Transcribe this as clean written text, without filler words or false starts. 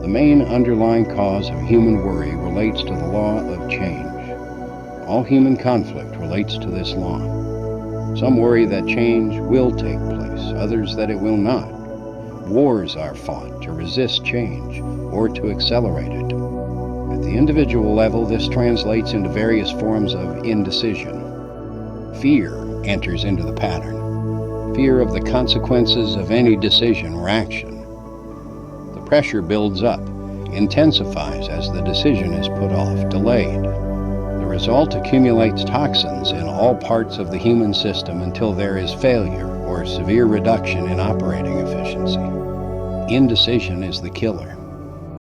The main underlying cause of human worry relates to the law of change. All human conflict relates to this law. Some worry that change will take place, others that it will not. Wars are fought to resist change or to accelerate it. At the individual level, this translates into various forms of indecision. Fear enters into the pattern. Fear of the consequences of any decision or action. The pressure builds up, intensifies as the decision is put off, delayed. The result accumulates toxins in all parts of the human system until there is failure or severe reduction in operating efficiency. Indecision is the killer.